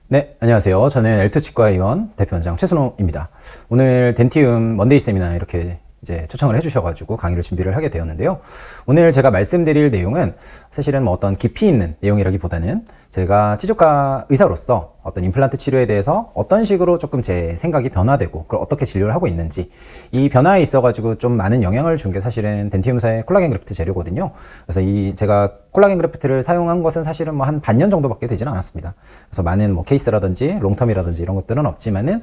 네, 안녕하세요. 저는 엘투치과의원 대표원장 최순호입니다. 오늘 덴티움 먼데이 세미나 이렇게 이제 초청을 해주셔가지고 강의를 준비를 하게 되었는데요. 오늘 제가 말씀드릴 내용은 사실은 뭐 어떤 깊이 있는 내용이라기보다는 제가 치주과 의사로서 어떤 임플란트 치료에 대해서 어떤 식으로 조금 제 생각이 변화되고 그걸 어떻게 진료를 하고 있는지 이 변화에 있어가지고 좀 많은 영향을 준 게 사실은 덴티움사의 콜라겐 그래프트 재료거든요. 그래서 제가 콜라겐 그래프트를 사용한 것은 사실은 뭐 한 반년 정도밖에 되지는 않았습니다. 그래서 많은 뭐 케이스라든지 롱텀이라든지 이런 것들은 없지만은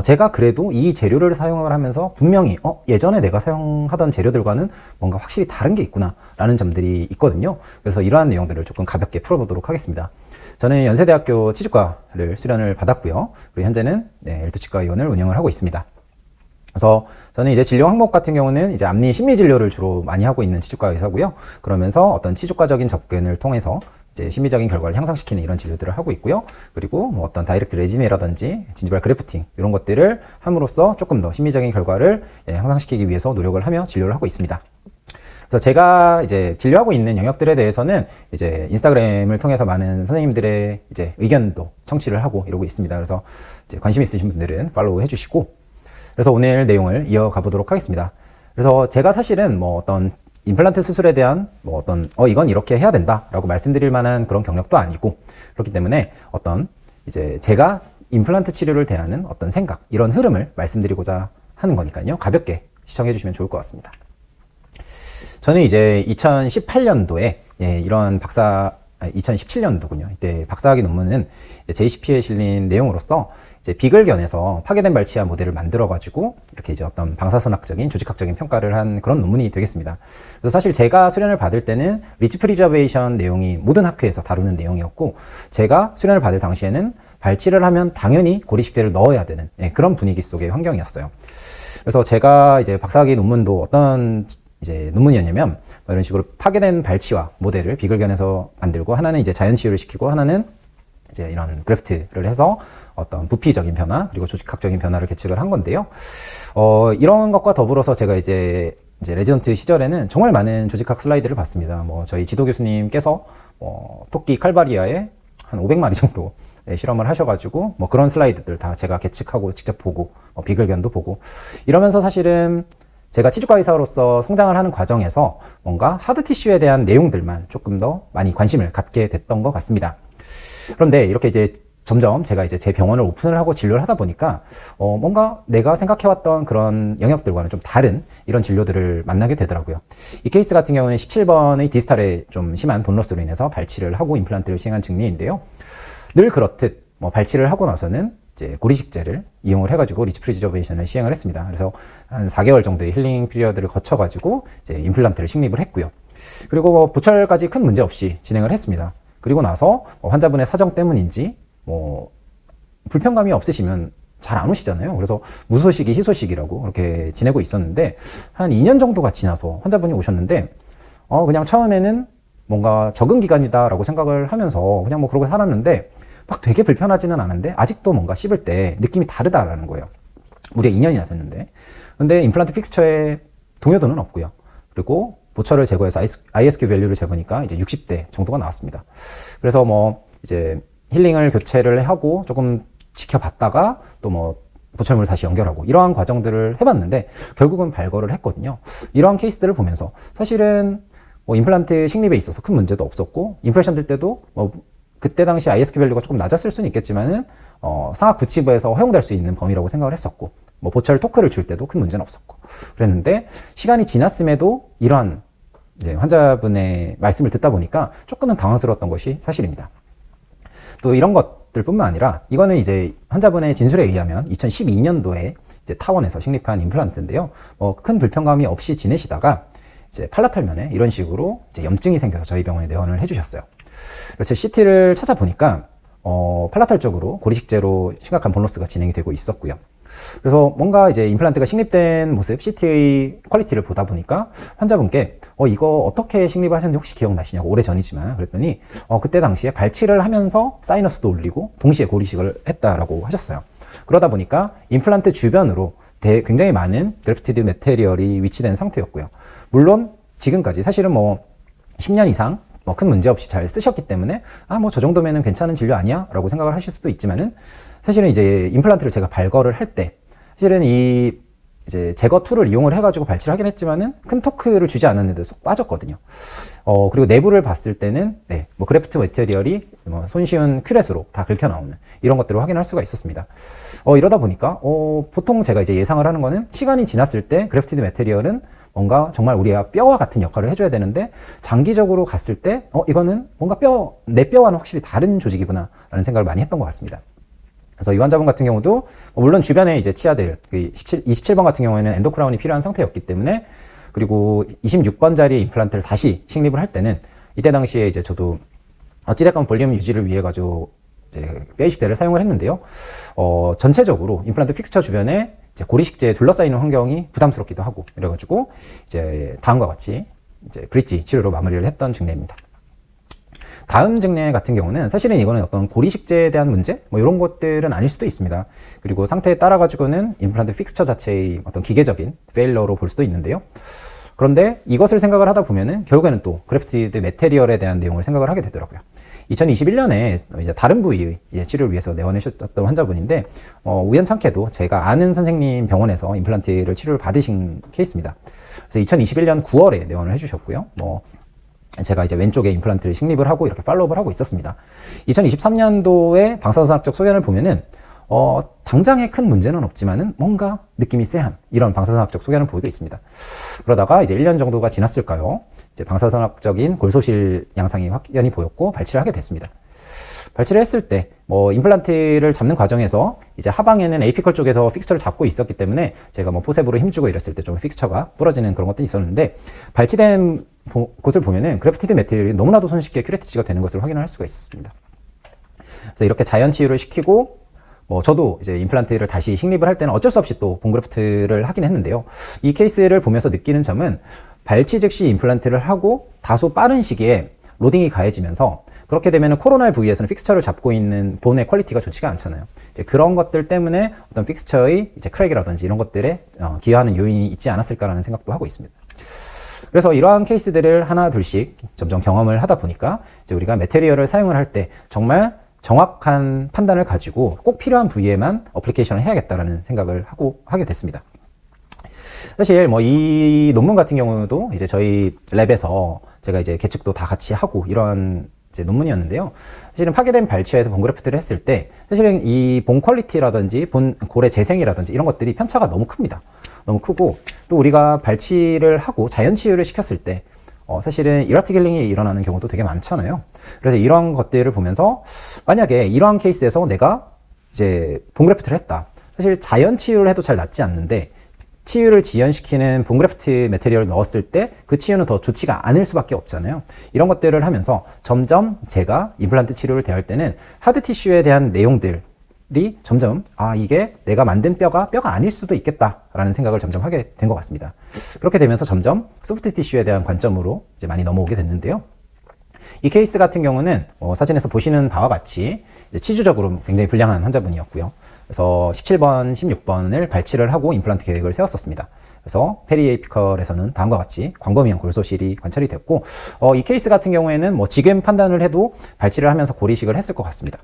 제가 그래도 이 재료를 사용을 하면서 분명히 예전에 내가 사용하던 재료들과는 뭔가 확실히 다른 게 있구나 라는 점들이 있거든요. 그래서 이러한 내용들을 조금 가볍게 풀어보도록 하겠습니다. 저는 연세대학교 치주과를 수련을 받았고요. 그리고 현재는 엘투치과의원을 운영을 하고 있습니다. 그래서 저는 이제 진료 항목 같은 경우는 이제 앞니 심리 진료를 주로 많이 하고 있는 치주과 의사고요. 그러면서 어떤 치주과적인 접근을 통해서 이제 심리적인 결과를 향상시키는 이런 진료들을 하고 있고요. 그리고 뭐 어떤 다이렉트 레진이라든지 진지발 그래프팅 이런 것들을 함으로써 조금 더 심리적인 결과를 향상시키기 위해서 노력을 하며 진료를 하고 있습니다. 그래서 제가 이제 진료하고 있는 영역들에 대해서는 이제 인스타그램을 통해서 많은 선생님들의 이제 의견도 청취를 하고 이러고 있습니다. 그래서 이제 관심 있으신 분들은 팔로우 해주시고, 그래서 오늘 내용을 이어가 보도록 하겠습니다. 그래서 제가 사실은 뭐 어떤 임플란트 수술에 대한 뭐 어떤 이건 이렇게 해야 된다라고 말씀드릴 만한 그런 경력도 아니고, 그렇기 때문에 어떤 이제 제가 임플란트 치료를 대하는 어떤 생각, 이런 흐름을 말씀드리고자 하는 거니까요. 가볍게 시청해 주시면 좋을 것 같습니다. 저는 이제 2018년도에 이런 2017년도군요. 이때 박사학위 논문은 JCP에 실린 내용으로서 이제 비글견에서 파괴된 발치아 모델을 만들어가지고 이렇게 이제 어떤 방사선학적인 조직학적인 평가를 한 그런 논문이 되겠습니다. 그래서 사실 제가 수련을 받을 때는 리치 프리저베이션 내용이 모든 학회에서 다루는 내용이었고, 제가 수련을 받을 당시에는 발치를 하면 당연히 고리식제를 넣어야 되는 그런 분위기 속의 환경이었어요. 그래서 제가 이제 박사학위 논문도 어떤 이제 논문이었냐면 이런 식으로 파괴된 발치와 모델을 비글견에서 만들고, 하나는 이제 자연 치유를 시키고 하나는 이제 이런 그래프트를 해서 어떤 부피적인 변화 그리고 조직학적인 변화를 계측을 한 건데요. 이런 것과 더불어서 제가 이제 레지던트 시절에는 정말 많은 조직학 슬라이드를 봤습니다. 뭐 저희 지도 교수님께서 토끼 칼바리아에 한 500마리 정도 실험을 하셔가지고 뭐 그런 슬라이드들 다 제가 계측하고 직접 보고 비글견도 보고 이러면서 사실은 제가 치주과 의사로서 성장을 하는 과정에서 뭔가 하드 티슈에 대한 내용들만 조금 더 많이 관심을 갖게 됐던 것 같습니다. 그런데 이렇게 이제 점점 제가 이제 제 병원을 오픈을 하고 진료를 하다 보니까 뭔가 내가 생각해왔던 그런 영역들과는 좀 다른 이런 진료들을 만나게 되더라고요. 이 케이스 같은 경우는 17번의 디스탈에 좀 심한 본로스로 인해서 발치를 하고 임플란트를 시행한 증례인데요. 늘 그렇듯 발치를 하고 나서는 이제 고리식제를 이용을 해가지고 리치 프리저베이션을 시행을 했습니다. 그래서 한 4개월 정도의 힐링 피리어드를 거쳐가지고 이제 임플란트를 식립을 했고요. 그리고 보철까지 큰 문제 없이 진행을 했습니다. 그리고 나서 환자분의 사정 때문인지 불편감이 없으시면 잘 안 오시잖아요. 그래서 무소식이 희소식이라고 그렇게 지내고 있었는데, 한 2년 정도가 지나서 환자분이 오셨는데 그냥 처음에는 뭔가 적응 기간이다라고 생각을 하면서 그냥 뭐 그러고 살았는데 막 되게 불편하지는 않은데 아직도 뭔가 씹을 때 느낌이 다르다라는 거예요. 무려 2년이나 됐는데. 근데 임플란트 픽스처에 동요도는 없고요. 그리고 보철을 제거해서 ISQ 밸류를 재보니까 이제 60대 정도가 나왔습니다. 그래서 뭐 이제 힐링을 교체를 하고 조금 지켜봤다가 또 뭐 보철물 다시 연결하고 이러한 과정들을 해봤는데 결국은 발걸을 했거든요. 이러한 케이스들을 보면서 사실은 뭐 임플란트 식립에 있어서 큰 문제도 없었고, 임프레션 들 때도 뭐 그때 당시 ISQ 밸류가 조금 낮았을 수는 있겠지만은 상하 구치부에서 허용될 수 있는 범위라고 생각을 했었고, 뭐 보철 토크를 줄 때도 큰 문제는 없었고 그랬는데, 시간이 지났음에도 이러한 이제 환자분의 말씀을 듣다 보니까 조금은 당황스러웠던 것이 사실입니다. 또 이런 것들 뿐만 아니라 이거는 이제 환자분의 진술에 의하면 2012년도에 이제 타원에서 식립한 임플란트인데요. 큰 불편감이 없이 지내시다가 이제 팔라탈면에 이런 식으로 이제 염증이 생겨서 저희 병원에 내원을 해주셨어요. 그래서 CT를 찾아보니까 팔라탈 쪽으로 고리식제로 심각한 본로스가 진행이 되고 있었고요. 그래서 뭔가 이제 임플란트가 식립된 모습, CT의 퀄리티를 보다 보니까 환자분께 이거 어떻게 식립을 하셨는지 혹시 기억나시냐고, 오래전이지만 그랬더니 그때 당시에 발치를 하면서 사이너스도 올리고 동시에 고리식을 했다라고 하셨어요. 그러다 보니까 임플란트 주변으로 굉장히 많은 그래프티드 매테리얼이 위치된 상태였고요. 물론 지금까지 사실은 뭐 10년 이상 큰 문제 없이 잘 쓰셨기 때문에 뭐 저 정도면은 괜찮은 진료 아니야? 라고 생각을 하실 수도 있지만은 사실은 이제 임플란트를 제가 발거를 할 때 사실은 이 이제 제거 툴을 이용을 해가지고 발치를 하긴 했지만은 큰 토크를 주지 않았는데 쏙 빠졌거든요. 그리고 내부를 봤을 때는 뭐 그래프트 매테리얼이 뭐 손쉬운 큐렛으로 다 긁혀 나오는 이런 것들을 확인할 수가 있었습니다. 이러다 보니까 보통 제가 이제 예상을 하는 거는 시간이 지났을 때 그래프티드 매테리얼은 뭔가 정말 우리가 뼈와 같은 역할을 해줘야 되는데 장기적으로 갔을 때 이거는 뭔가 내 뼈와는 확실히 다른 조직이구나 라는 생각을 많이 했던 것 같습니다. 그래서 이 환자분 같은 경우도 물론 주변에 이제 치아들 27번 같은 경우에는 엔도크라운이 필요한 상태였기 때문에 그리고 26번짜리 임플란트를 다시 식립을 할 때는 이때 당시에 이제 저도 어찌됐건 볼륨 유지를 위해 가지고 이제 뼈 이식제를 사용을 했는데요. 전체적으로 임플란트 픽스처 주변에 이제 고리식제에 둘러싸이는 환경이 부담스럽기도 하고 이래가지고 이제 다음과 같이 이제 브릿지 치료로 마무리를 했던 증례입니다. 다음 증례 같은 경우는 사실은 이거는 어떤 고리식제에 대한 문제 뭐 이런 것들은 아닐 수도 있습니다. 그리고 상태에 따라 가지고는 임플란트 픽스처 자체의 어떤 기계적인 페일러로 볼 수도 있는데요. 그런데 이것을 생각을 하다 보면은 결국에는 또 그래프티드 매테리얼에 대한 내용을 생각을 하게 되더라고요. 2021년에 이제 다른 부위의 치료를 위해서 내원하셨던 환자분인데 우연찮게도 제가 아는 선생님 병원에서 임플란트를 치료를 받으신 케이스입니다. 그래서 2021년 9월에 내원을 해주셨고요. 제가 이제 왼쪽에 임플란트를 식립을 하고 이렇게 팔로우업을 하고 있었습니다. 2023년도에 방사선학적 소견을 보면은 당장에 큰 문제는 없지만은 뭔가 느낌이 쎄한 이런 방사선학적 소견을 보이고 있습니다. 그러다가 이제 1년 정도가 지났을까요? 이제 방사선학적인 골소실 양상이 확연히 보였고 발치를 하게 됐습니다. 발치를 했을 때 임플란트를 잡는 과정에서 이제 하방에는 에이피컬 쪽에서 픽스처를 잡고 있었기 때문에 제가 포셉으로 힘주고 이랬을 때 좀 픽스처가 부러지는 그런 것도 있었는데 발치된 곳을 보면은 그래프티드 매테리얼이 너무나도 손쉽게 큐레티지가 되는 것을 확인할 수가 있었습니다. 그래서 이렇게 자연 치유를 시키고 저도 이제 임플란트를 다시 식립을 할 때는 어쩔 수 없이 또 본그래프트를 하긴 했는데요. 이 케이스를 보면서 느끼는 점은 발치 즉시 임플란트를 하고 다소 빠른 시기에 로딩이 가해지면서 그렇게 되면 코로날 부위에서는 픽스처를 잡고 있는 본의 퀄리티가 좋지가 않잖아요. 이제 그런 것들 때문에 어떤 픽스처의 이제 크랙이라든지 이런 것들에 기여하는 요인이 있지 않았을까라는 생각도 하고 있습니다. 그래서 이러한 케이스들을 하나 둘씩 점점 경험을 하다 보니까 이제 우리가 매테리얼을 사용을 할 때 정말 정확한 판단을 가지고 꼭 필요한 부위에만 어플리케이션을 해야겠다라는 생각을 하게 됐습니다. 사실 이 논문 같은 경우도 이제 저희 랩에서 제가 이제 계측도 다 같이 하고 이런 이제 논문이었는데요. 사실은 파괴된 발치에서 본그래프트를 했을 때 사실은 이 본 퀄리티라든지 본 골의 재생이라든지 이런 것들이 편차가 너무 큽니다. 너무 크고 또 우리가 발치를 하고 자연 치유를 시켰을 때 사실은 이라틱 힐링이 일어나는 경우도 되게 많잖아요. 그래서 이런 것들을 보면서 만약에 이러한 케이스에서 내가 이제 본그래프트를 했다. 사실 자연 치유를 해도 잘 낫지 않는데 치유를 지연시키는 본그래프트 매테리얼을 넣었을 때 그 치유는 더 좋지가 않을 수밖에 없잖아요. 이런 것들을 하면서 점점 제가 임플란트 치료를 대할 때는 하드 티슈에 대한 내용들이 점점 이게 내가 만든 뼈가 아닐 수도 있겠다라는 생각을 점점 하게 된 것 같습니다. 그렇게 되면서 점점 소프트 티슈에 대한 관점으로 이제 많이 넘어오게 됐는데요. 이 케이스 같은 경우는 사진에서 보시는 바와 같이 이제 치주적으로 굉장히 불량한 환자분이었고요. 그래서 17번, 16번을 발치를 하고 임플란트 계획을 세웠었습니다. 그래서 페리에이피컬에서는 다음과 같이 광범위한 골소실이 관찰이 됐고 이 케이스 같은 경우에는 지금 판단을 해도 발치를 하면서 고리식을 했을 것 같습니다.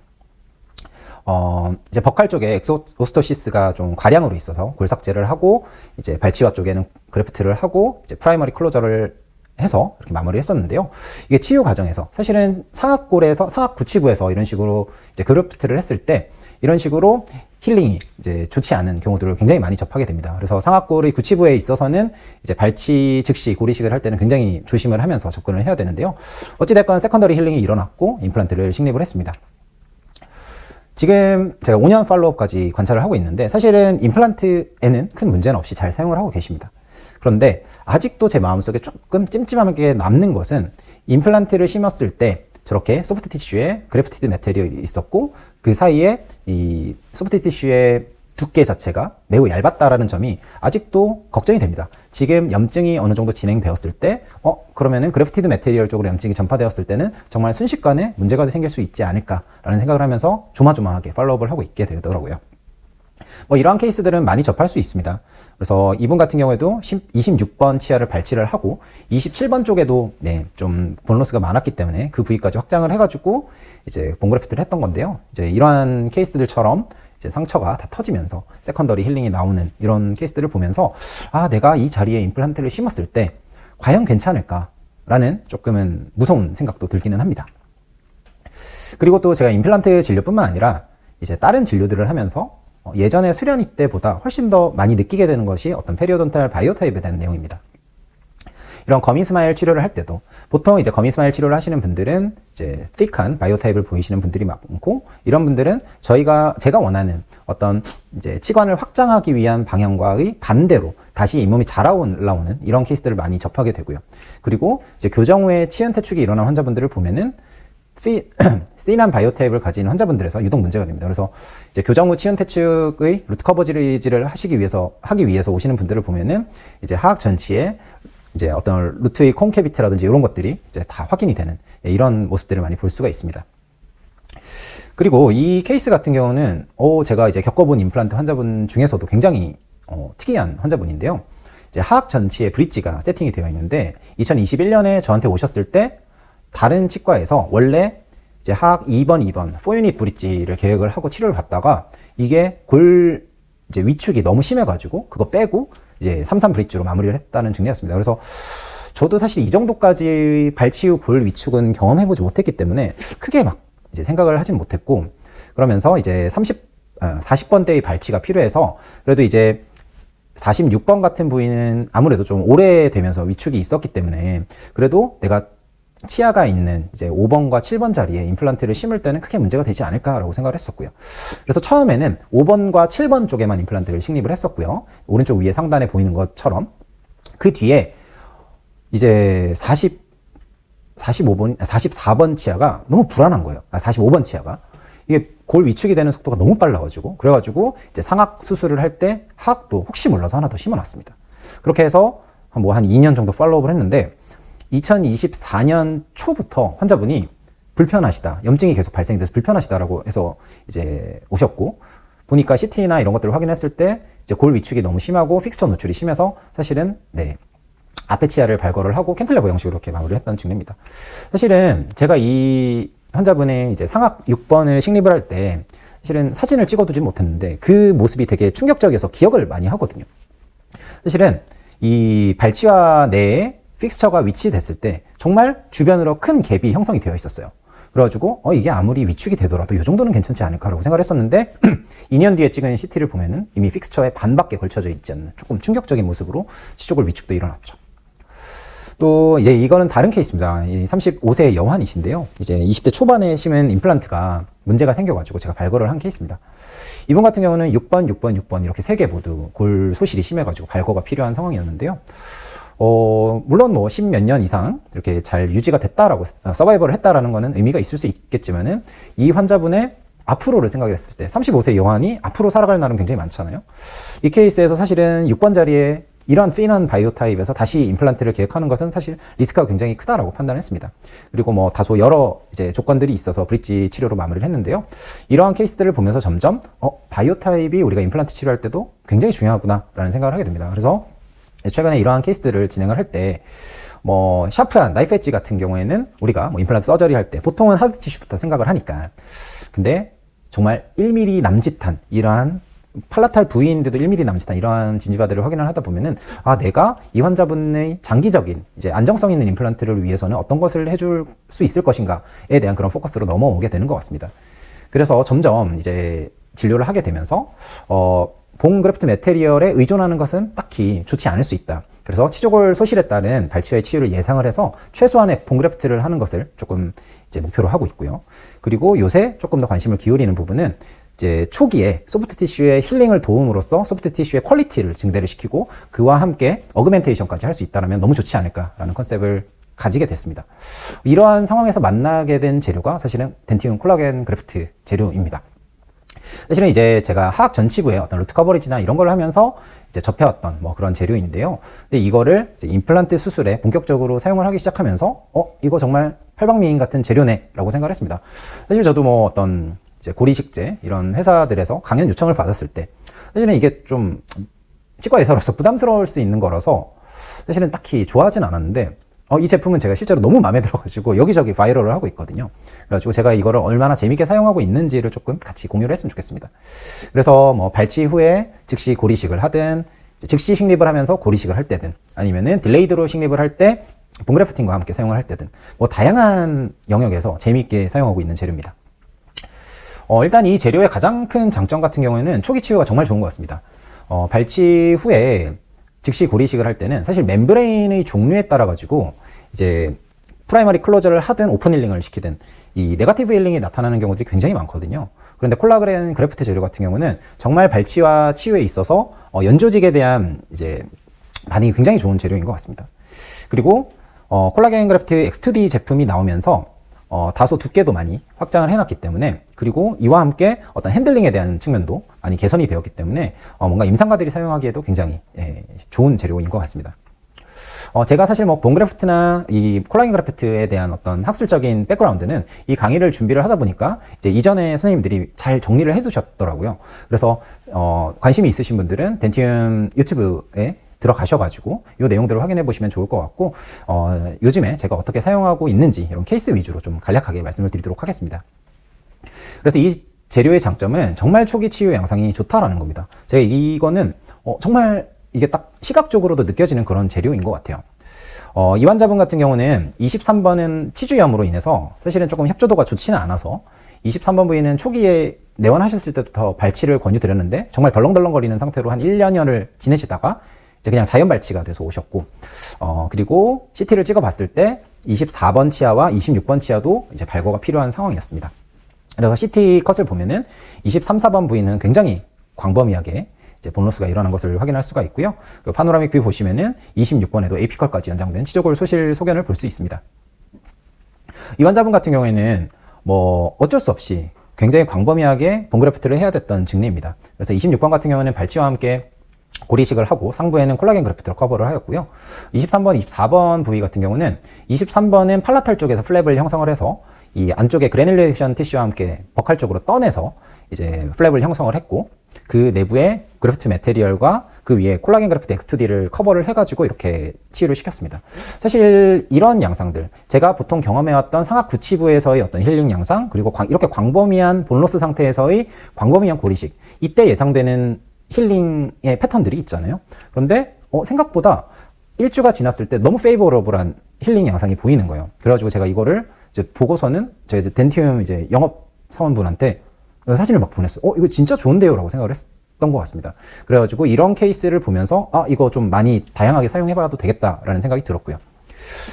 이제 버칼 쪽에 엑소스토시스가 좀 과량으로 있어서 골삭제를 하고 이제 발치와 쪽에는 그래프트를 하고 이제 프라이머리 클로저를 해서 이렇게 마무리를 했었는데요. 이게 치유 과정에서 사실은 상악골에서 상악 구치부에서 이런 식으로 이제 그래프트를 했을 때 이런 식으로 힐링이 이제 좋지 않은 경우들을 굉장히 많이 접하게 됩니다. 그래서 상악골의 구치부에 있어서는 이제 발치 즉시 고리식을 할 때는 굉장히 조심을 하면서 접근을 해야 되는데요. 어찌됐건 세컨더리 힐링이 일어났고 임플란트를 식립을 했습니다. 지금 제가 5년 팔로우업까지 관찰을 하고 있는데 사실은 임플란트에는 큰 문제는 없이 잘 사용을 하고 계십니다. 그런데 아직도 제 마음속에 조금 찜찜하게 남는 것은 임플란트를 심었을 때 저렇게 소프트 티슈에 그래프티드 매테리얼이 있었고 그 사이에 이 소프트 티슈의 두께 자체가 매우 얇았다라는 점이 아직도 걱정이 됩니다. 지금 염증이 어느 정도 진행되었을 때 그러면은 그래프티드 매테리얼 쪽으로 염증이 전파되었을 때는 정말 순식간에 문제가 생길 수 있지 않을까라는 생각을 하면서 조마조마하게 팔로우업을 하고 있게 되더라고요. 이러한 케이스들은 많이 접할 수 있습니다. 그래서 이분 같은 경우에도 26번 치아를 발치를 하고 27번 쪽에도 좀 본로스가 많았기 때문에 그 부위까지 확장을 해가지고 이제 본그래프트를 했던 건데요. 이제 이러한 케이스들처럼 이제 상처가 다 터지면서 세컨더리 힐링이 나오는 이런 케이스들을 보면서 내가 이 자리에 임플란트를 심었을 때 과연 괜찮을까라는 조금은 무서운 생각도 들기는 합니다. 그리고 또 제가 임플란트 진료뿐만 아니라 이제 다른 진료들을 하면서 예전에 수련이 때보다 훨씬 더 많이 느끼게 되는 것이 어떤 페리오돈탈 바이오 타입에 대한 내용입니다. 이런 거미 스마일 치료를 할 때도 보통 이제 거미 스마일 치료를 하시는 분들은 이제 틱한 바이오 타입을 보이시는 분들이 많고, 이런 분들은 제가 원하는 어떤 이제 치관을 확장하기 위한 방향과의 반대로 다시 잇몸이 자라 올라오는 이런 케이스들을 많이 접하게 되고요. 그리고 이제 교정 후에 치연 퇴축이 일어난 환자분들을 보면은 씬한 바이오 타입을 가진 환자분들에서 유독 문제가 됩니다. 그래서 이제 교정 후 치연 퇴축의 루트 커버리지를 하기 위해서 오시는 분들을 보면은 이제 하악 전치에 이제 어떤 루트의 콘캐비티라든지 이런 것들이 이제 다 확인이 되는 이런 모습들을 많이 볼 수가 있습니다. 그리고 이 케이스 같은 경우는 제가 이제 겪어본 임플란트 환자분 중에서도 굉장히 특이한 환자분인데요. 이제 하악 전치에 브릿지가 세팅이 되어 있는데 2021년에 저한테 오셨을 때 다른 치과에서 원래 이제 하악 2번 4유닛 브릿지를 계획을 하고 치료를 받다가 이게 골 이제 위축이 너무 심해가지고 그거 빼고 이제 3 브릿지로 마무리를 했다는 증례였습니다. 그래서 저도 사실 이 정도까지 발치 후 골 위축은 경험해보지 못했기 때문에 크게 막 이제 생각을 하진 못했고, 그러면서 이제 40번대의 발치가 필요해서 그래도 이제 46번 같은 부위는 아무래도 좀 오래되면서 위축이 있었기 때문에 그래도 내가 치아가 있는 이제 5번과 7번 자리에 임플란트를 심을 때는 크게 문제가 되지 않을까라고 생각을 했었고요. 그래서 처음에는 5번과 7번 쪽에만 임플란트를 식립을 했었고요. 오른쪽 위에 상단에 보이는 것처럼. 그 뒤에 이제 44번 치아가 너무 불안한 거예요. 45번 치아가. 이게 골 위축이 되는 속도가 너무 빨라가지고, 그래가지고 이제 상악 수술을 할 때 하악도 혹시 몰라서 하나 더 심어놨습니다. 그렇게 해서 한 2년 정도 팔로우업을 했는데 2024년 초부터 환자분이 불편하시다, 염증이 계속 발생돼서 불편하시다라고 해서 이제 오셨고, 보니까 CT나 이런 것들을 확인했을 때 이제 골 위축이 너무 심하고 픽스처 노출이 심해서 사실은 앞에 치아를 발거를 하고 캔틀레버 형식으로 이렇게 마무리했다는 증례입니다. 사실은 제가 이 환자분의 이제 상악 6번을 식립을 할 때 사실은 사진을 찍어두지 못했는데 그 모습이 되게 충격적이어서 기억을 많이 하거든요. 사실은 이 발치와 내에 픽스처가 위치됐을 때 정말 주변으로 큰 갭이 형성이 되어 있었어요. 그래가지고 이게 아무리 위축이 되더라도 이 정도는 괜찮지 않을까라고 생각을 했었는데 2년 뒤에 찍은 CT를 보면은 이미 픽스처에 반밖에 걸쳐져 있지 않는 조금 충격적인 모습으로 치조골 위축도 일어났죠. 또 이제 이거는 다른 케이스입니다. 이 35세 여환이신데요. 이제 20대 초반에 심은 임플란트가 문제가 생겨가지고 제가 발거를 한 케이스입니다. 이분 같은 경우는 6번 이렇게 3개 모두 골 소실이 심해가지고 발거가 필요한 상황이었는데요. 물론 10몇 년 이상 이렇게 잘 유지가 됐다라고, 서바이벌을 했다라는 거는 의미가 있을 수 있겠지만은, 이 환자분의 앞으로를 생각했을 때 35세 여환이 앞으로 살아갈 날은 굉장히 많잖아요. 이 케이스에서 사실은 6번 자리에 이러한 핀한 바이오 타입에서 다시 임플란트를 계획하는 것은 사실 리스크가 굉장히 크다라고 판단했습니다. 그리고 다소 여러 이제 조건들이 있어서 브릿지 치료로 마무리를 했는데요. 이러한 케이스들을 보면서 점점 바이오 타입이 우리가 임플란트 치료할 때도 굉장히 중요하구나라는 생각을 하게 됩니다. 그래서 최근에 이러한 케이스들을 진행을 할 때 샤프한 나이프 엣지 같은 경우에는 우리가 임플란트 서저리 할 때 보통은 하드 티슈부터 생각을 하니까, 근데 정말 1mm 남짓한 이러한 팔라탈 부위인데도 1mm 남짓한 이러한 진지바들을 확인을 하다 보면은 내가 이 환자분의 장기적인 이제 안정성 있는 임플란트를 위해서는 어떤 것을 해줄 수 있을 것인가에 대한 그런 포커스로 넘어오게 되는 것 같습니다. 그래서 점점 이제 진료를 하게 되면서 본 그래프트 매테리얼에 의존하는 것은 딱히 좋지 않을 수 있다. 그래서 치조골 소실에 따른 발치와의 치유를 예상을 해서 최소한의 본 그래프트를 하는 것을 조금 이제 목표로 하고 있고요. 그리고 요새 조금 더 관심을 기울이는 부분은 이제 초기에 소프트 티슈의 힐링을 도움으로써 소프트 티슈의 퀄리티를 증대를 시키고 그와 함께 어그멘테이션까지 할 수 있다면 너무 좋지 않을까라는 컨셉을 가지게 됐습니다. 이러한 상황에서 만나게 된 재료가 사실은 덴티움 콜라겐 그래프트 재료입니다. 사실은 이제 제가 하악 전치부에 어떤 루트 커버리지나 이런 걸 하면서 이제 접해왔던 그런 재료인데요. 근데 이거를 이제 임플란트 수술에 본격적으로 사용을 하기 시작하면서 이거 정말 팔방미인 같은 재료네라고 생각을 했습니다. 사실 저도 어떤 이제 고리식재 이런 회사들에서 강연 요청을 받았을 때 사실은 이게 좀 치과 의사로서 부담스러울 수 있는 거라서 사실은 딱히 좋아하진 않았는데 이 제품은 제가 실제로 너무 마음에 들어가지고 여기저기 바이럴을 하고 있거든요. 그래가지고 제가 이거를 얼마나 재밌게 사용하고 있는지를 조금 같이 공유를 했으면 좋겠습니다. 그래서 뭐 발치 후에 즉시 고리식을 하든 즉시 식립을 하면서 고리식을 할 때든 아니면은 딜레이드로 식립을 할 때 본그래프팅과 함께 사용을 할 때든 뭐 다양한 영역에서 재미있게 사용하고 있는 재료입니다. 일단 이 재료의 가장 큰 장점 같은 경우에는 초기 치유가 정말 좋은 것 같습니다. 발치 후에 즉시 고리식을 할 때는 사실 멤브레인의 종류에 따라 가지고 이제 프라이머리 클로저를 하든 오픈 힐링을 시키든 이 네거티브 힐링이 나타나는 경우들이 굉장히 많거든요. 그런데 콜라겐 그래프트 재료 같은 경우는 정말 발치와 치유에 있어서 연조직에 대한 이제 반응이 굉장히 좋은 재료인 것 같습니다. 그리고 콜라겐 그래프트 X2D 제품이 나오면서 다소 두께도 많이 확장을 해놨기 때문에 그리고 이와 함께 어떤 핸들링에 대한 측면도 많이 개선이 되었기 때문에 뭔가 임상가들이 사용하기에도 굉장히 좋은 재료인 것 같습니다. 제가 사실 뭐 본그래프트나 이 콜라겐 그래프트에 대한 어떤 학술적인 백그라운드는 이 강의를 준비를 하다 보니까 이제 이전에 선생님들이 잘 정리를 해두셨더라고요. 그래서 관심이 있으신 분들은 덴티움 유튜브에 들어가셔가지고 이 내용들을 확인해 보시면 좋을 것 같고 요즘에 제가 어떻게 사용하고 있는지 이런 케이스 위주로 좀 간략하게 말씀을 드리도록 하겠습니다. 그래서 이 재료의 장점은 정말 초기 치유 양상이 좋다라는 겁니다. 제가 이거는 정말 이게 딱 시각적으로도 느껴지는 그런 재료인 것 같아요. 이 환자분 같은 경우는 23번은 치주염으로 인해서 사실은 조금 협조도가 좋지는 않아서 23번 부위는 초기에 내원하셨을 때부터 발치를 권유드렸는데 정말 덜렁덜렁거리는 상태로 한 1년여를 지내시다가 이제 그냥 자연 발치가 돼서 오셨고 그리고 CT를 찍어봤을 때 24번 치아와 26번 치아도 이제 발거가 필요한 상황이었습니다. 그래서 CT 컷을 보면은 23, 4번 부위는 굉장히 광범위하게 이제 본로스가 일어난 것을 확인할 수가 있고요. 그리고 파노라믹 뷰 보시면은 26번에도 AP컷까지 연장된 치조골 소실 소견을 볼 수 있습니다. 이 환자분 같은 경우에는 뭐 어쩔 수 없이 굉장히 광범위하게 본그래프트를 해야 됐던 증례입니다. 그래서 26번 같은 경우는 발치와 함께 고리식을 하고 상부에는 콜라겐 그래프트로 커버를 하였고요. 23번, 24번 부위 같은 경우는 23번은 팔라탈 쪽에서 플랩을 형성을 해서 이 안쪽에 그래놀레이션 티슈와 함께 버칼 쪽으로 떠내서 이제 플랩을 형성을 했고 그 내부에 그래프트 매테리얼과 그 위에 콜라겐 그래프트 X2D를 커버를 해가지고 이렇게 치유를 시켰습니다. 사실 이런 양상들 제가 보통 경험해왔던 상악 구치부에서의 어떤 힐링 양상 그리고 이렇게 광범위한 본로스 상태에서의 광범위한 고리식 이때 예상되는 힐링의 패턴들이 있잖아요. 그런데 생각보다 일주가 지났을 때 너무 페이버러블한 힐링 양상이 보이는 거예요. 그래가지고 제가 이거를 이제 보고서는 제가 이제 덴티움 이제 영업 사원분한테 사진을 막 보냈어요. 이거 진짜 좋은데요? 라고 생각을 했던 것 같습니다. 그래가지고 이런 케이스를 보면서 이거 좀 많이 다양하게 사용해봐도 되겠다라는 생각이 들었고요.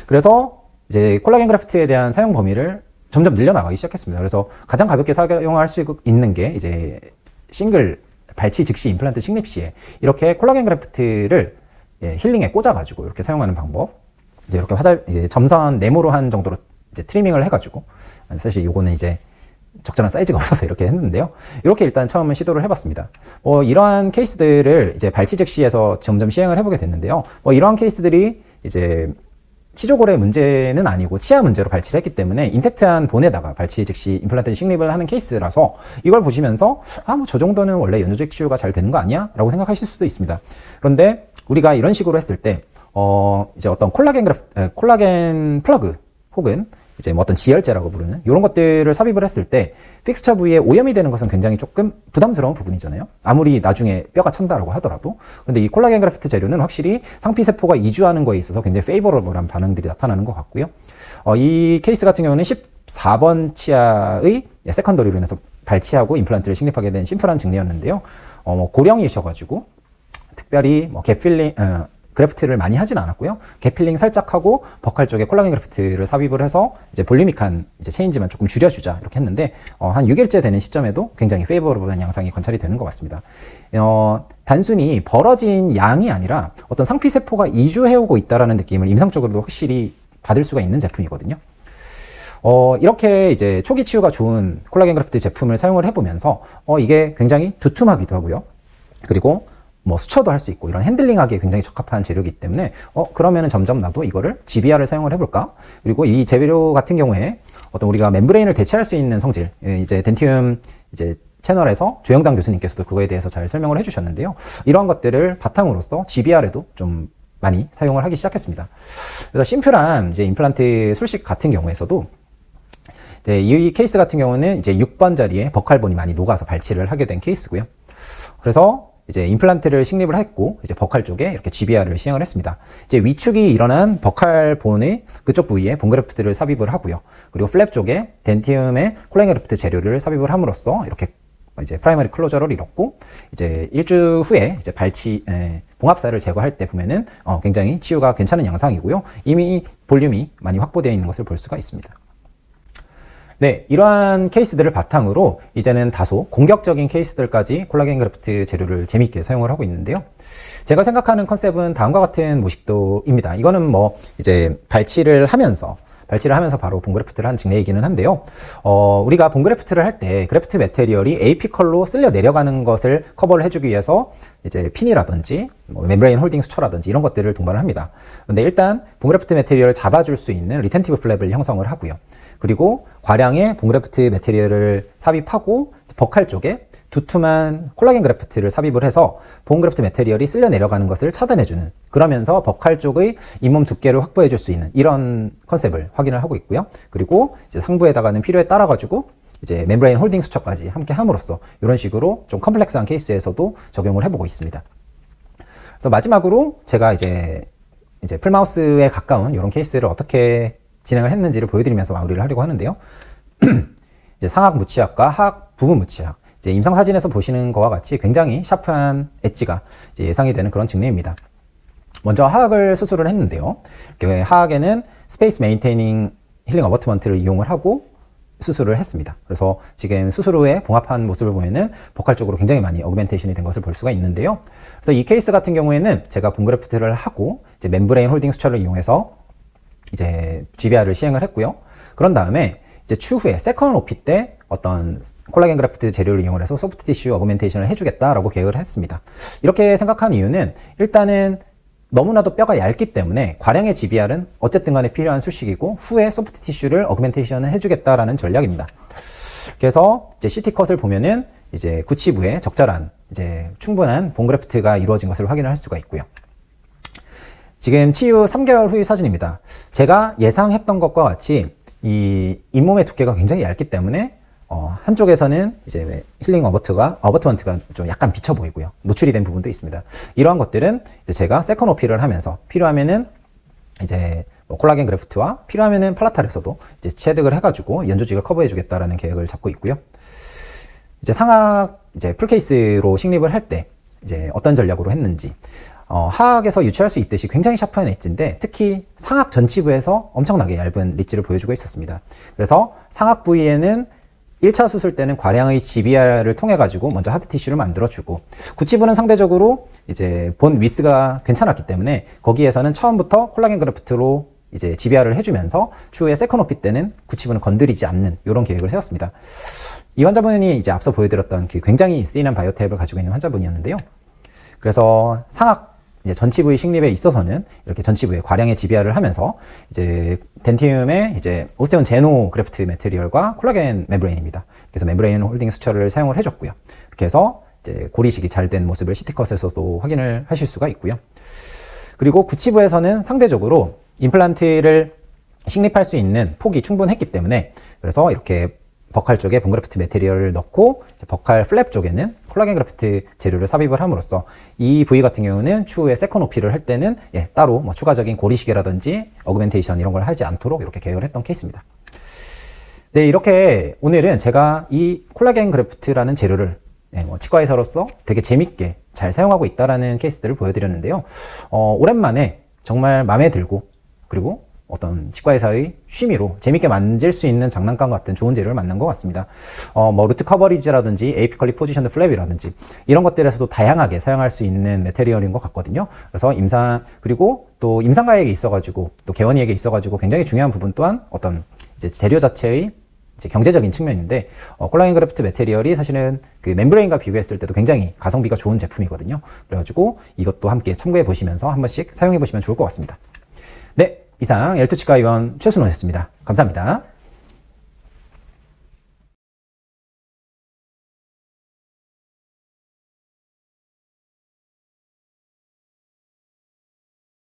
그래서 이제 콜라겐 그래프트에 대한 사용 범위를 점점 늘려나가기 시작했습니다. 그래서 가장 가볍게 사용할 수 있는 게 이제 싱글 발치 즉시 임플란트 식립 시에 이렇게 콜라겐 그래프트를 힐링에 꽂아가지고 이렇게 사용하는 방법. 이제 이렇게 이제 점선 네모로 한 정도로 이제 트리밍을 해가지고 사실 요거는 이제 적절한 사이즈가 없어서 이렇게 했는데요. 이렇게 일단 처음에 시도를 해봤습니다. 이러한 케이스들을 이제 발치 즉시에서 점점 시행을 해보게 됐는데요. 이러한 케이스들이 이제 치조골의 문제는 아니고 치아 문제로 발치를 했기 때문에 인텍트한 본에다가 발치 즉시 임플란트 식립을 하는 케이스라서 이걸 보시면서 뭐 저 정도는 원래 연조직 치유가 잘 되는 거 아니야? 라고 생각하실 수도 있습니다. 그런데 우리가 이런 식으로 했을 때 이제 어떤 콜라겐 플러그 혹은 이제 뭐 어떤 지혈제라고 부르는 이런 것들을 삽입을 했을 때 픽스처 부위에 오염이 되는 것은 굉장히 조금 부담스러운 부분이잖아요. 아무리 나중에 뼈가 찬다라고 하더라도. 근데 이 콜라겐 그래프트 재료는 확실히 상피세포가 이주하는 거에 있어서 굉장히 페이버러블한 반응들이 나타나는 것 같고요. 이 케이스 같은 경우는 14번 치아의 세컨더리로 인해서 발치하고 임플란트를 식립하게 된 심플한 증례였는데요. 고령이셔가지고 특별히 갭 필링 그래프트를 많이 하진 않았고요. 갭필링 살짝 하고 버칼 쪽에 콜라겐 그래프트를 삽입을 해서 이제 볼리믹한 이제 체인지만 조금 줄여주자 이렇게 했는데 한 6일째 되는 시점에도 굉장히 페이버러블한 양상이 관찰이 되는 것 같습니다. 단순히 벌어진 양이 아니라 어떤 상피 세포가 이주해오고 있다라는 느낌을 임상적으로도 확실히 받을 수가 있는 제품이거든요. 이렇게 이제 초기 치유가 좋은 콜라겐 그래프트 제품을 사용을 해보면서 이게 굉장히 두툼하기도 하고요. 그리고 뭐 수처도 할 수 있고 이런 핸들링하기에 굉장히 적합한 재료이기 때문에 그러면은 점점 나도 이거를 GBR을 사용을 해볼까? 그리고 이 재료 같은 경우에 어떤 우리가 멤브레인을 대체할 수 있는 성질, 이제 덴티움 이제 채널에서 조영당 교수님께서도 그거에 대해서 잘 설명을 해주셨는데요. 이러한 것들을 바탕으로서 GBR에도 좀 많이 사용을 하기 시작했습니다. 그래서 심플한 이제 임플란트 술식 같은 경우에서도 네, 이 케이스 같은 경우는 이제 6번 자리에 버칼본이 많이 녹아서 발치를 하게 된 케이스고요. 그래서 이제 임플란트를 식립을 했고 이제 버칼 쪽에 이렇게 GBR을 시행을 했습니다. 이제 위축이 일어난 버칼본의 그쪽 부위에 본그래프트를 삽입을 하고요. 그리고 플랩 쪽에 덴티움의 콜라겐 그래프트 재료를 삽입을 함으로써 이렇게 이제 프라이머리 클로저를 이뤘고 이제 일주 후에 이제 봉합사를 제거할 때 보면은 굉장히 치유가 괜찮은 양상이고요. 이미 볼륨이 많이 확보되어 있는 것을 볼 수가 있습니다. 네, 이러한 케이스들을 바탕으로 이제는 다소 공격적인 케이스들까지 콜라겐 그래프트 재료를 재미있게 사용을 하고 있는데요. 제가 생각하는 컨셉은 다음과 같은 모식도입니다. 이거는 뭐 이제 발치를 하면서 바로 본그래프트를 한 직례이기는 한데요. 우리가 본그래프트를 할 때 그래프트 매테리얼이 AP컬로 쓸려 내려가는 것을 커버를 해주기 위해서 이제 핀이라든지 멤브레인 홀딩 수처라든지 이런 것들을 동반을 합니다. 근데 일단 본그래프트 매테리얼을 잡아줄 수 있는 리텐티브 플랩을 형성을 하고요. 그리고 과량의 본그래프트 매테리얼을 삽입하고 버칼 쪽에 두툼한 콜라겐 그래프트를 삽입을 해서 본그래프트 매테리얼이 쓸려 내려가는 것을 차단해주는, 그러면서 버칼 쪽의 잇몸 두께를 확보해줄 수 있는 이런 컨셉을 확인을 하고 있고요. 그리고 이제 상부에다가는 필요에 따라 가지고 이제 멤브레인 홀딩 수처까지 함께 함으로써 이런 식으로 좀 컴플렉스한 케이스에서도 적용을 해보고 있습니다. 그래서 마지막으로 제가 이제 풀마우스에 가까운 이런 케이스를 어떻게 진행을 했는지를 보여드리면서 마무리를 하려고 하는데요. 이제 상악 무치약과 하악 부분 무치약. 이제 임상 사진에서 보시는 것과 같이 굉장히 샤프한 엣지가 이제 예상이 되는 그런 증례입니다. 먼저 하악을 수술을 했는데요. 하악에는 스페이스 메인테이닝 힐링 어버트먼트를 이용을 하고 수술을 했습니다. 그래서 지금 수술 후에 봉합한 모습을 보면은 버칼 쪽으로 굉장히 많이 어그멘테이션이 된 것을 볼 수가 있는데요. 그래서 이 케이스 같은 경우에는 제가 본그래프트를 하고 이제 멤브레인 홀딩 수처를 이용해서 이제 GBR을 시행을 했고요. 그런 다음에 이제 추후에 세컨 오피 때 어떤 콜라겐 그래프트 재료를 이용해서 소프트 티슈 어그멘테이션을 해주겠다라고 계획을 했습니다. 이렇게 생각한 이유는 일단은 너무나도 뼈가 얇기 때문에 과량의 GBR은 어쨌든 간에 필요한 수식이고 후에 소프트 티슈를 어그멘테이션을 해주겠다라는 전략입니다. 그래서 이제 CT 컷을 보면은 이제 구치부에 적절한 이제 충분한 본그래프트가 이루어진 것을 확인을 할 수가 있고요. 지금 치유 3개월 후의 사진입니다. 제가 예상했던 것과 같이 이 잇몸의 두께가 굉장히 얇기 때문에 한쪽에서는 이제 힐링 어버트먼트가 좀 약간 비쳐 보이고요. 노출이 된 부분도 있습니다. 이러한 것들은 이제 제가 세컨 오피를 하면서 필요하면은 이제 콜라겐 그래프트와 필요하면은 팔라탈에서도 이제 체득을 해가지고 연조직을 커버해주겠다라는 계획을 잡고 있고요. 이제 상악 이제 풀케이스로 식립을 할 때 이제 어떤 전략으로 했는지. 하악에서 유추할 수 있듯이 굉장히 샤프한 엣지인데 특히 상악 전치부에서 엄청나게 얇은 리치를 보여주고 있었습니다. 그래서 상악 부위에는 1차 수술 때는 과량의 GBR을 통해 가지고 먼저 하드 티슈를 만들어주고 구치부는 상대적으로 이제 본 위스가 괜찮았기 때문에 거기에서는 처음부터 콜라겐 그래프트로 이제 GBR을 해주면서 추후에 세컨 오피 때는 구치부는 건드리지 않는 이런 계획을 세웠습니다. 이 환자분이 이제 앞서 보여드렸던 그 굉장히 쓰이는 바이오타입을 가지고 있는 환자분이었는데요. 그래서 상악 이제 전치부의 식립에 있어서는 이렇게 전치부에 과량의 GBR을 하면서 이제 덴티움의 이제 오스테온 제노 그래프트 매테리얼과 콜라겐 멤브레인입니다. 그래서 멤브레인 홀딩 수처를 사용을 해줬고요. 이렇게 해서 이제 고리식이 잘 된 모습을 CT컷에서도 확인을 하실 수가 있고요. 그리고 구치부에서는 상대적으로 임플란트를 식립할 수 있는 폭이 충분했기 때문에 그래서 이렇게 버칼 쪽에 본그래프트 매테리얼을 넣고 버칼 플랩 쪽에는 콜라겐 그래프트 재료를 삽입을 함으로써 이 부위 같은 경우는 추후에 세컨 오피를 할 때는 따로 뭐 추가적인 고리시계라든지 어그멘테이션 이런 걸 하지 않도록 이렇게 계획을 했던 케이스입니다. 네, 이렇게 오늘은 제가 이 콜라겐 그래프트라는 재료를 치과 의사로서 되게 재밌게 잘 사용하고 있다라는 케이스들을 보여드렸는데요. 오랜만에 정말 마음에 들고 그리고 어떤 치과의사의 취미로 재밌게 만질 수 있는 장난감 같은 좋은 재료를 만난 것 같습니다. 뭐 루트 커버리지라든지 에이피컬리 포지션드 플랩이라든지 이런 것들에서도 다양하게 사용할 수 있는 매테리얼인 것 같거든요. 그래서 그리고 또 임상가에게 있어가지고 또 개원이에게 있어가지고 굉장히 중요한 부분 또한 어떤 이제 재료 자체의 이제 경제적인 측면인데 콜라겐 그래프트 매테리얼이 사실은 그 멤브레인과 비교했을 때도 굉장히 가성비가 좋은 제품이거든요. 그래가지고 이것도 함께 참고해 보시면서 한 번씩 사용해 보시면 좋을 것 같습니다. 네. 이상 L2치과의원 최순호였습니다. 감사합니다.